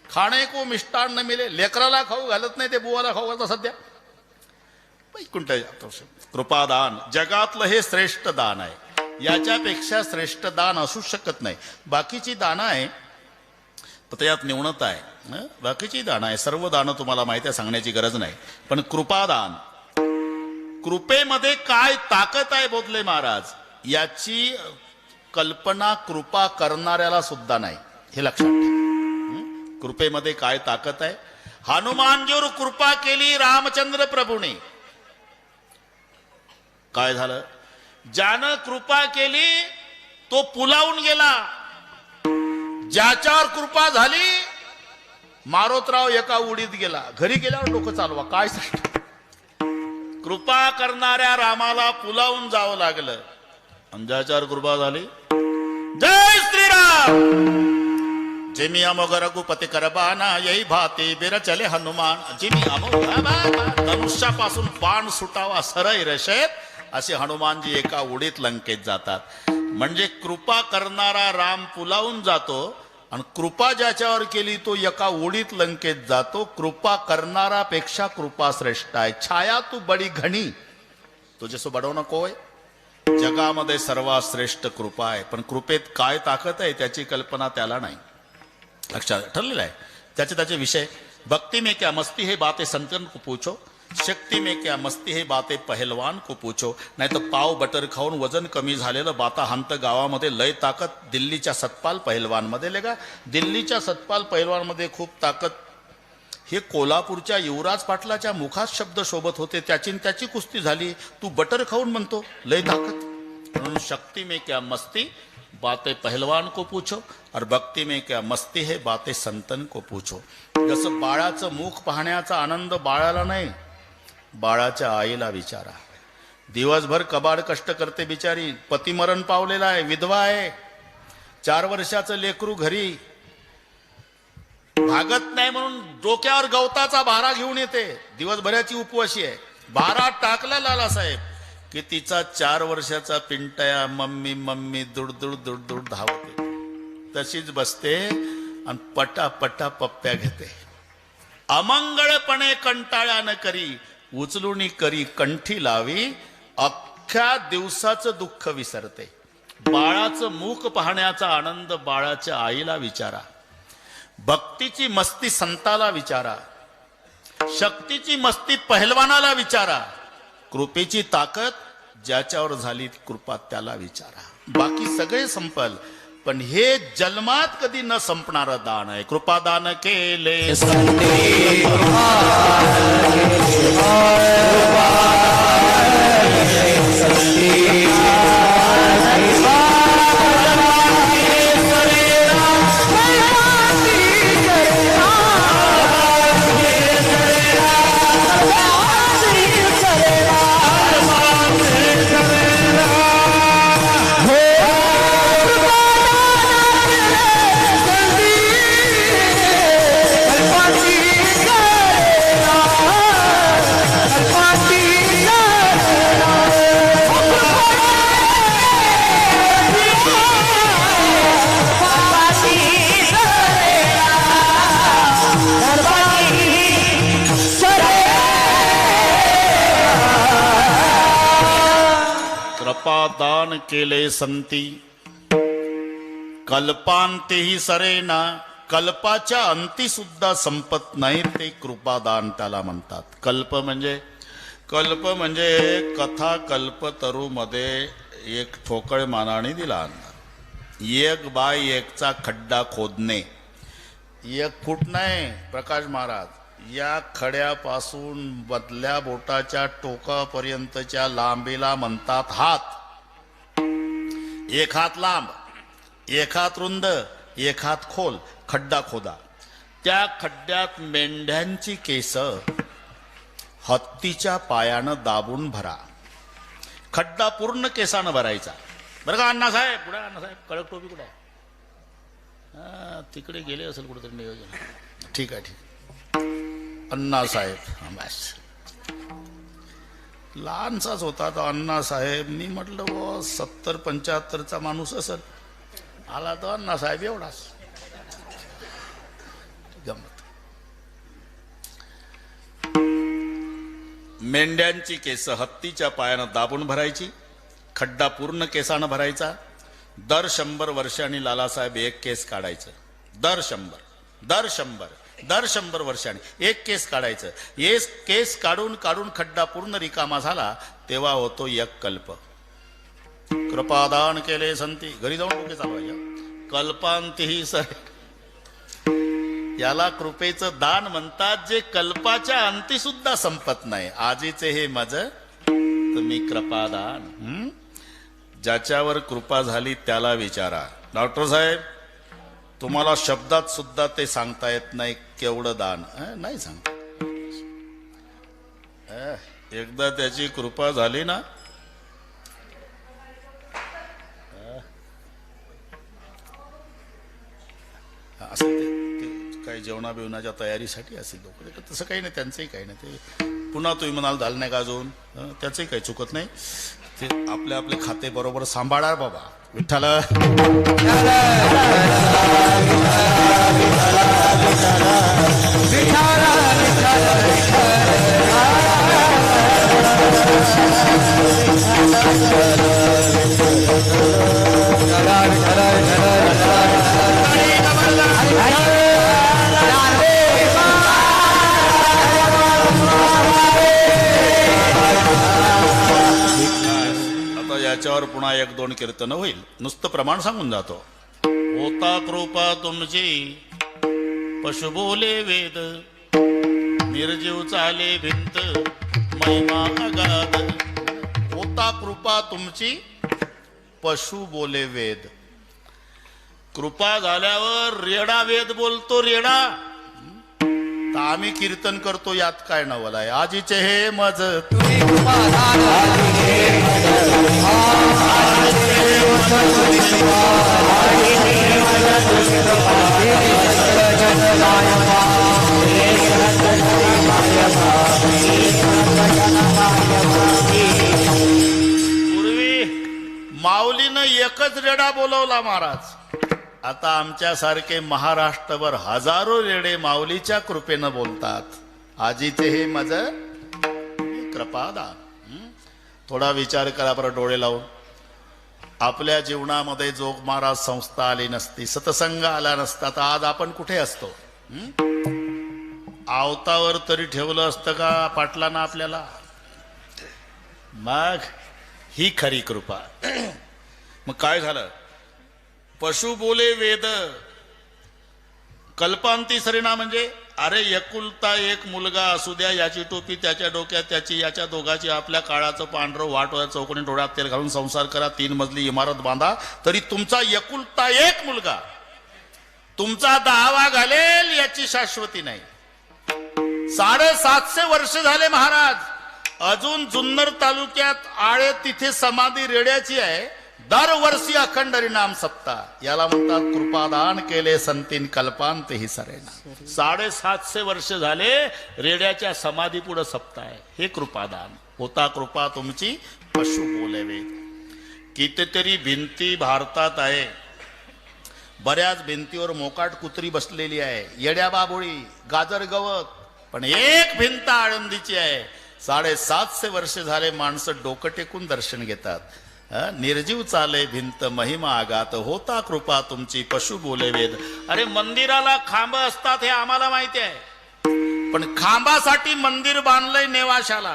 खाणे को मिष्टान्न मिले, लेकराला खाऊ घालत नाही ते बुवाला खाऊ घालतात सध्या. वैकुंठ कृपादान जगातलं हे श्रेष्ठ दान आहे. याच्यापेक्षा श्रेष्ठ दान असू शकत नाही. बाकीची दानं आहे तर यात न्यूनता आहे. बाकीची दानं आहे, सर्व दानं तुम्हाला माहिती आहे, सांगण्याची गरज नाही. पण कृपादान, कृपेमध्ये काय ताकद आहे बोधले महाराज, याची कल्पना कृपा करणाऱ्याला सुद्धा नाही. हे लक्षात ठेवा. कृपेमध्ये काय ताकद आहे. हनुमानजीवर कृपा केली रामचंद्र प्रभूने, काय झालं? ज्यानं कृपा केली तो पुलावून गेला. ज्याच्यावर कृपा झाली मारोतराव एका उडीत गेला. घरी गेल्यावर डोकं चालवा. काय कृपा करणाऱ्या रामाला पुलावून जावं लागलं. आणि ज्याच्यावर कृपा झाली, जय श्रीराम. जिमी अमोघ रघुपती करबाना, यही भाती बिर चले हनुमान. जिमी अमोघ धनुष्यापासून बाण सुटावा सरळ रेषेत, असे हनुमानजी एका उडीत लंकेत जातात. म्हणजे कृपा करणारा राम पुलावून जातो आणि कृपा ज्याच्यावर केली तो एका उडीत लंकेत जातो. कृपा करणारापेक्षा कृपा श्रेष्ठ आहे. छाया तू बडी घणी, तुझे बडवू नकोय. जगामध्ये सर्वात श्रेष्ठ कृपा आहे, पण कृपेत काय ताकद आहे त्याची कल्पना त्याला नाही. लक्षात ठरलेलं आहे. त्याचे विषय. भक्ति में क्या मस्ती है बातें संतन को पूछो, शक्ती में क्या मस्ती है बातें पहलवान को पूछो. नाही तर पाव बटर खाऊन वजन कमी झालेलं बाता हंत गावामध्ये लय ताकद दिल्लीच्या सतपाल पहिलवान मध्ये. लेगा दिल्लीच्या सतपाल पहिलवान मध्ये खूप ताकद. हे कोल्हापूरच्या युवराज पाटलाच्या मुखात शब्द शोभत होते, त्याची कुस्ती झाली. तू बटर खाऊन म्हणतो लय ताकद. म्हणून शक्ती में क्या मस्ती बातें पहलवान को पूछो और भक्ति में क्या मस्ती है बातें संतन को पूछो. जसं बाळाचं मुख पाहण्याचा आनंद बाळाला नाही, बाळाच्या आईला विचारा. दिवसभर कबाड कष्ट करते बिचारी, पती मरण पावलेला आहे, विधवा आहे, 4 वर्षाचं लेकरू घरी, भागत नाही म्हणून डोक्यावर गवताचा भारा घेऊन येते. दिवसभराची उपवाशी आहे. भारा टाकला लालासाहेब की तिचा 4 वर्षाचा पिंटया मम्मी मम्मी दुडदुड दुडदुड धावते. तशीच बसते आणि पटापटा पप्प्या घेते. अमंगळपणे कंटाळ्यानं करी, उचलून करी कंठी लावी, अख्ख्या दिवसाचं दुःख विसरते. बाळाचं मुख पाहण्याचा आनंद बाळाच्या आईला विचारा. भक्तीची मस्ती संताला विचारा. शक्तीची मस्ती पहिलवानाला विचारा. कृपेची ताकद ज्याच्यावर झाली कृपा त्याला विचारा. बाकी सगळे संपल, पण हे जन्मात कधी न संपणारं दान आहे. कृपादान केले दान केले संती कल्पांतेही सरेना. कल्पाच्या अंती सुद्धा संपत नाही ते कृपादान त्याला म्हणतात. कल्प म्हणजे कथा कल्पतरू मध्ये एक ठोकळ मानाने दिला. एक बाय एकचा खड्डा खोदणे. 1 फूट नाही प्रकाश महाराज, या खड्यापासून बदल्या बोटाच्या टोकापर्यंतच्या लांबीला म्हणतात हात. 1 हात लांब, 1 हात रुंद, 1 हात खोल खड्डा खोदा. त्या खड्ड्यात मेंढ्यांची केस हत्तीच्या पायानं दाबून भरा. खड्डा पूर्ण केसानं भरायचा. बरं का अण्णासाहेब? कुठे अण्णासाहेब? कडक टोपी कुठे आहे? तिकडे गेले असेल कुठेतरी नियोजन. ठीक आहे, ठीक. अण्णासाहेब बस. लहानसाच होता तो अण्णासाहेब. मी म्हटलं व 70-75चा माणूस असेल. आला तो अण्णासाहेब एवढाच. गमत. मेंढ्यांची केस हत्तीच्या पायानं दाबून भरायची. खड्डा पूर्ण केसानं भरायचा. दर 100 वर्षांनी लालासाहेब 1 केस काढायचं. दर 100 वर्षांनी 1 केस काढायचं. 1 केस काढून काढून खड्डा पूर्ण रिकामा झाला तेव्हा होतो 1 कल्प. कृपादान केले संती. घरी जाऊन डोके चालवायच्या. कल्पांतीही सर, याला कृपेचं दान म्हणतात, जे कल्पाच्या अंती सुद्धा संपत नाही. आजीचे हे मज तुम्ही कृपादान. ज्याच्यावर कृपा झाली त्याला विचारा. डॉक्टर साहेब, तुम्हाला शब्दात सुद्धा ते सांगता येत नाही केवढं दान. नाही सांगता. एकदा त्याची कृपा झाली ना, असं ते काही जेवणा बिवणाच्या तयारीसाठी असेल लोक. तसं काही नाही, त्यांचंही काही नाही. ते पुन्हा तुम्ही म्हणाल झालं नाही का अजून, त्याचंही काही चुकत नाही. ते आपले आपले खाते बरोबर सांभाळा बाबा. विठ्ठल याच्यावर पुन्हा 1-2 कीर्तन होईल. नुसतं प्रमाण सांगून जातो. होता कृपा तुमची पशु बोले वेद, निर्जीव चाले भिंत महिमा अगाध. होता कृपा तुमची पशु बोले वेद. कृपा झाल्यावर रेडा वेद बोलतो. रेडा तर आम्ही कीर्तन करतो, यात काय नवल आहे. आजीचे हे मज पूर्वी माऊलीनं एकच रेडा बोलवला महाराज. आता आमच्यासारखे महाराष्ट्रभर हजारो रेडे माऊलीच्या कृपेनं बोलतात. आजीचे हे मज कृपादान. थोडा विचार करा बरं डोळे लावून. आपल्या जीवनामध्ये जोग महाराज संस्था आली नसती, सतसंग आला नसता, तर आज आपण कुठे असतो? आवतावर तरी ठेवलं असतं का पाटलानं आपल्याला? मग ही खरी कृपा. मग काय झालं? पशु बोले वेद, कल्पांती सरेना म्हणजे अरे एकुलता एक मुलगा असू द्या, याची टोपी त्याच्या डोक्यात, त्याची याच्या दोघाची, आपल्या काळाचं पांढरं वाटोळ्या चौकोनी डोळ्यात तेल घालून संसार करा, 3 मजली इमारत बांधा, तरी तुमचा एकुलता एक मुलगा तुमचा 10वा घालेल याची शाश्वती नाही. 750 वर्ष झाले महाराज, अजून जुन्नर तालुक्यात आळे तिथे समाधी रेड्याची आहे. दरवर्षी अखंड हरिनाम सप्ताह. याला म्हणतात कृपादान केले संतीन कल्पांत ही सरेना. 750 वर्ष झाले रेड्याच्या समाधी पुढे सप्ताह आहे. हे कृपादान. होता कृपा तुमची पशु बोलेवे. कितीतरी भिंती भारतात आहे. बऱ्याच भिंतीवर मोकाट कुत्री बसलेली आहे, येड्या बाबोळी, गाजर गवत. पण एक भिंत आळंदीची आहे. 750 वर्ष झाले माणसं डोकं टेकून दर्शन घेतात. निर्जीव चाले भिंत महिमा आगात. होता कृपा तुमची पशु बोले वेद. अरे मंदिराला खांब असतात हे आम्हाला माहिती आहे, पण खांबासाठी मंदिर बांधलंय नेवाशाला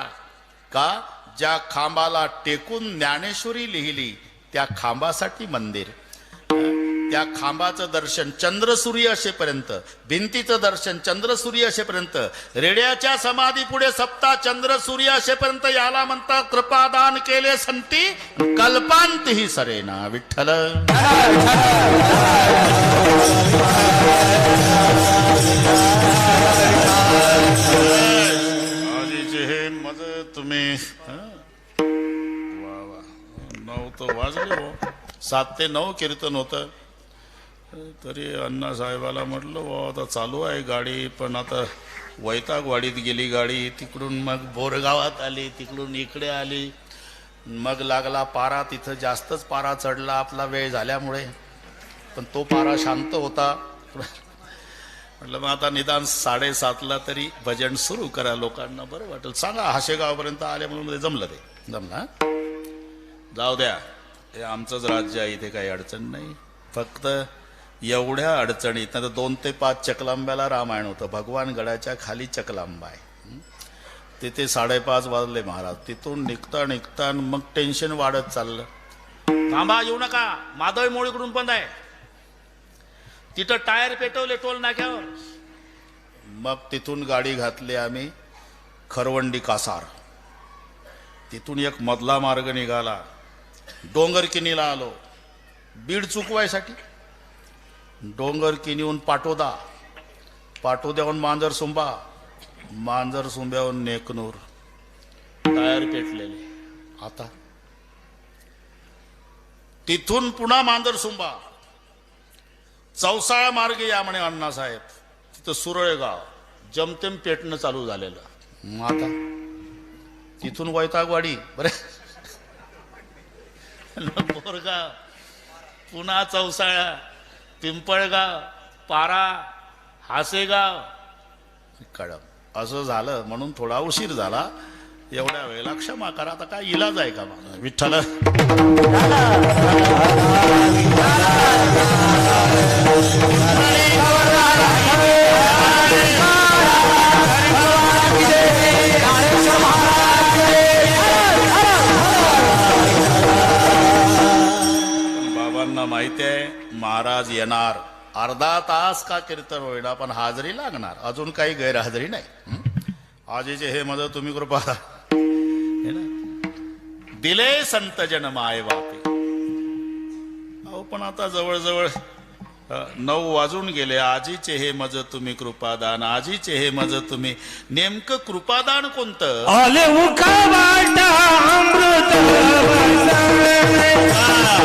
का? ज्या खांबाला टेकून ज्ञानेश्वरी लिहिली त्या खांबासाठी मंदिर. या खांबाचं दर्शन चंद्रसूर्य असेपर्यंत, भिंतीचं दर्शन चंद्रसूर्य असेपर्यंत, रेड्याच्या समाधी पुढे सप्ता चंद्रसूर्य असेपर्यंत याला म्हणतात कृपादान केले संती कल्पांत ही सरेना विठ्ठल. आजीचे हे मज तुम्ही वा वा 9 तर वाजले हो. 7 ते 9 कीर्तन होतं. तरी अण्णासाहेबाला म्हटलं वा आता चालू आहे गाडी, पण आता वैतागवाडीत गेली गाडी, तिकडून मग बोरगावात आली, तिकडून इकडे आली, मग लागला पारा. तिथं जास्तच पारा चढला आपला वेळ झाल्यामुळे, पण तो पारा शांत होता. म्हटलं मग आता निदान 7:30ला तरी भजन सुरू करा, लोकांना बरं वाटेल. सांगा हाशेगावपर्यंत आले म्हणून ते जमलं हा? जाऊ द्या, हे आमचंच राज्य आहे, इथे काही अडचण नाही. फक्त एवढ्या अडचणीत नाही तर 2 ते 5 चकलांब्याला रामायण होतं. भगवान गडाच्या खाली चकलांबा आहे, तिथे 5:30 वाजले महाराज. तिथून निघता मग टेन्शन वाढत चाललं. थांबा, येऊ नका, मादळ मोळीकडून बंद आहे. तिथं टायर पेटवले टोल नाक्यावर. मग तिथून गाडी घातली आम्ही खरवंडी कासार. तिथून एक मधला मार्ग निघाला, डोंगर किनीला आलो बीड चुकवायसाठी. डोंगर किनीहून पाटोदा, पाटोद्याहून मांजरसुंबा, मांजरसुंब्याहून नेकनूर. टायर पेटलेले. आता तिथून पुन्हा मांजरसुंबा, चौसाळा मार्ग या म्हणे अण्णासाहेब. तिथं सुरळेगाव जमतेम पेटणं चालू झालेलं. आता तिथून वैतागवाडी बरे, बोरगाव, पुन्हा चौसाळा, पिंपळगाव, पारा, हासेगाव, कडम असं झालं. म्हणून थोडा उशीर झाला. एवढ्या वेळेला क्षमा करा. आता काय इलाज आहे का माझा विठ्ठल. बाबांना माहिती आहे महाराज येणार. अर्धा तास का कीर्तन होईना, पण हाजरी लागणार. अजून काही गैरहजेरी नाही. आजीचे हे मदत तुम्ही कृपा दिले संत जन माय बापे. अहो पण आता जवळजवळ 9 वाजून गेले. आजीचे हे मज तुम्ही कृपादान, आजीचे हे मज तुम्ही. नेमकं कृपादान कोणतं? आले मुखावाटा अमृत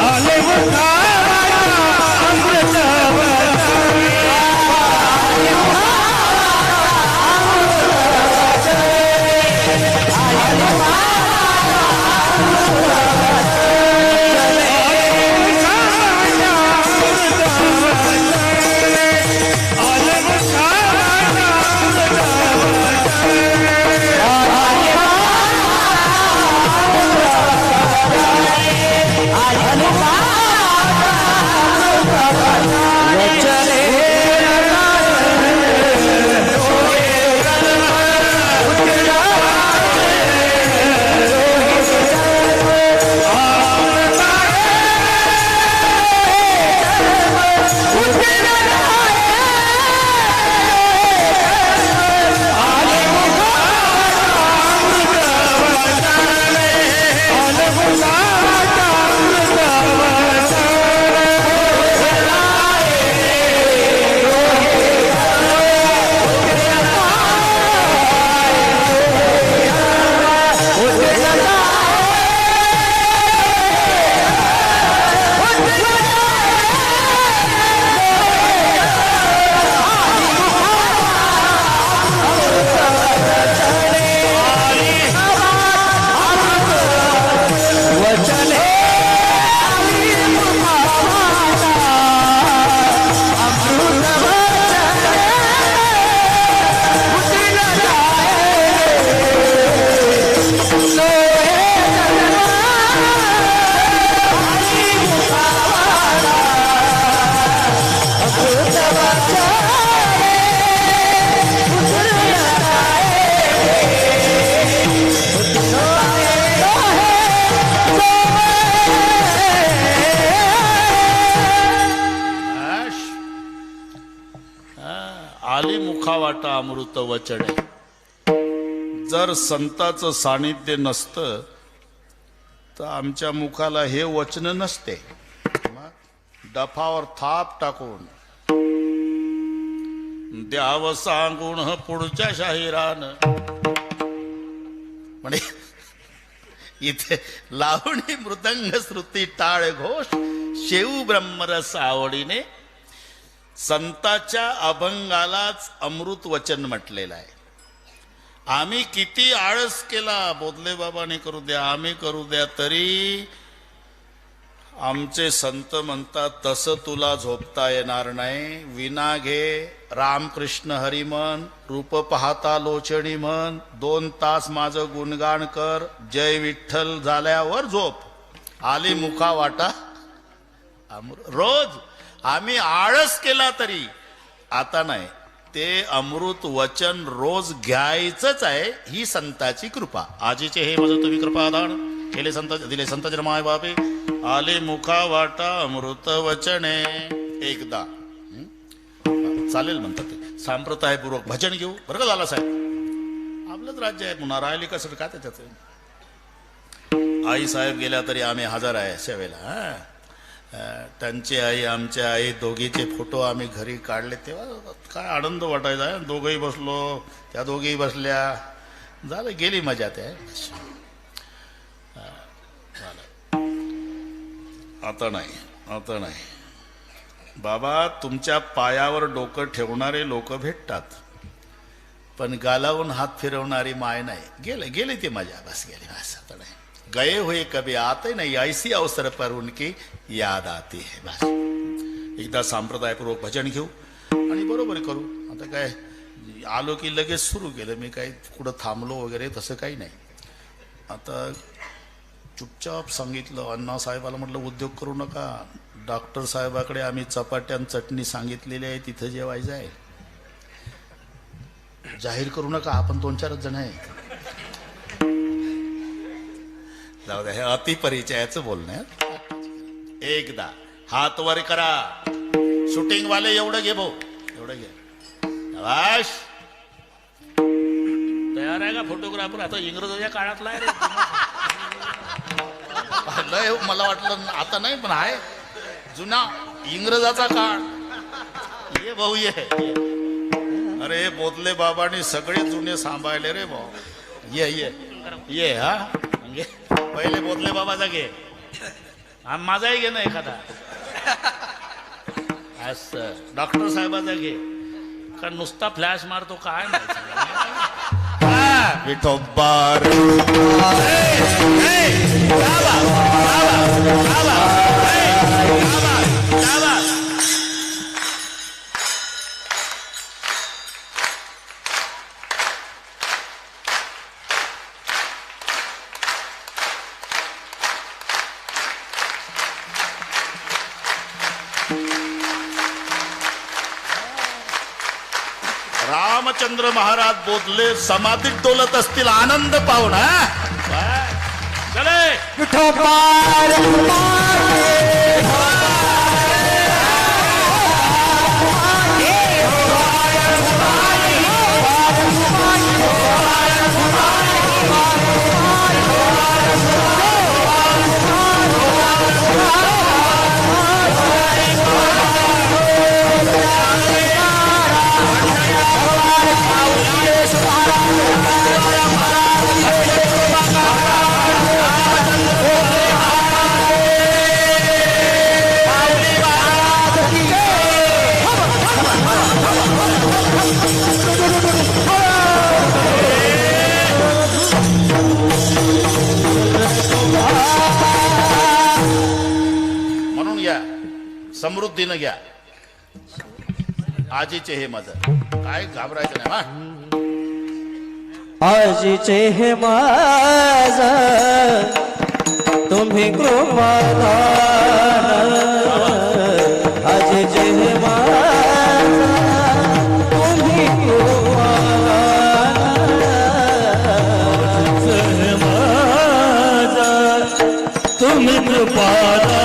आले मुखावाटा अमृत आली मुखावाटा अमृत वचने. जर संताचं सानिध्य नसतं तर आमच्या मुखाला हे वचन नसते. डफावर थाप टाकून द्याव सांगून पुढच्या शाहिरानं म्हणे इथे लावणी मृदंग श्रुती टाळ घोष शेऊ ब्रह्मरस आवडीने. संताच्या अभंगालाच अमृत वचन म्हटलेलं आहे. आम्ही किती आळस केला, बोधले बाबाने करू द्या, आम्ही करू द्या, तरी आमचे संत म्हणतात तसं तुला झोपता येणार नाही. विना घे, रामकृष्ण हरी म्हण, रूप पाहता लोचणी म्हण, 2 तास माझं गुणगान कर, जय विठ्ठल झाल्यावर झोप. आली मुखा वाटा रोज आम्ही आळस केला तरी आता नाही. ते अमृत वचन रोज घ्यायचंच आहे. ही संताची कृपा. आजीचे हे माझं तुम्ही कृपादान केले संत दिले संत जन्माय बाबे. आले मुखा वाटा अमृत वचने. एकदा चालेल म्हणतात ते सांप्रदायपूर्वक भजन घेऊ. बरं का झाला साहेब, आपलंच राज्य आहे, पुन्हा राहिली कसं का त्याच्यात. आई साहेब गेल्या तरी आम्ही हजर आहे सेवेला. त्यांची आई आमच्या आई दोघीचे फोटो आम्ही घरी काढले तेव्हा काय आनंद वाटायचा. दोघंही बसलो, त्या दोघीही बसल्या, झालं गेली मजा. त्या आता नाही, आता नाही बाबा. तुमच्या पायावर डोकं ठेवणारे लोक भेटतात, पण गालावून हात फिरवणारी माय नाही. गेले ती मजा, बस गेली. बस आता नाही. गए हुए कभी आते नहीं, ऐसी अवसर पर उनकी याद आती है. बस एकदा सांप्रदायपूर्वक भजन घेऊ आणि बरोबर करू. आता काय आलो की लगेच सुरू केलं. मी काही कुठं थांबलो वगैरे तसं काही नाही. आता चुपचाप सांगितलं. अण्णासाहेबाला म्हटलं उद्योग करू नका. डॉक्टर साहेबाकडे आम्ही चपाट्यान चटणी सांगितलेली आहे, तिथं जेवायचं आहे. जाहीर करू नका, आपण 2-4 जण आहे. जाऊ द्या, हे अतिपरिचयाचं बोलणं आहे. एकदा हात वर करा. शूटिंग वाले एवढं घे भाऊ, एवढं घे. आवाज तयार आहे का फोटोग्राफर? आता इंग्रजाच्या काळातला आहे रे. मला वाटलं आता नाही, पण आहे जुना इंग्रजाचा काळ. ये भाऊ ये. अरे बोधले बाबांनी सगळे जुने सांभाळले रे भाऊ. ये ये ये. हा पहिले बोधले बाबाचा घे, माझाही घे ना एखादा. असं डॉक्टर साहेबाचा घे का नुसता फ्लॅश मारतो काय विठोबार. रामचंद्र महाराज बोधले समाधीत डोलत असतील आनंद पाहून. चले समृद्धीनं घ्या. आजीचे हे माझं काय घाबरायचं नाही. आजीचे हे माझ तुम्ही कृपादान. आजीचे हे माझ तुम्ही कृपादान. तुम्ही कृपादान.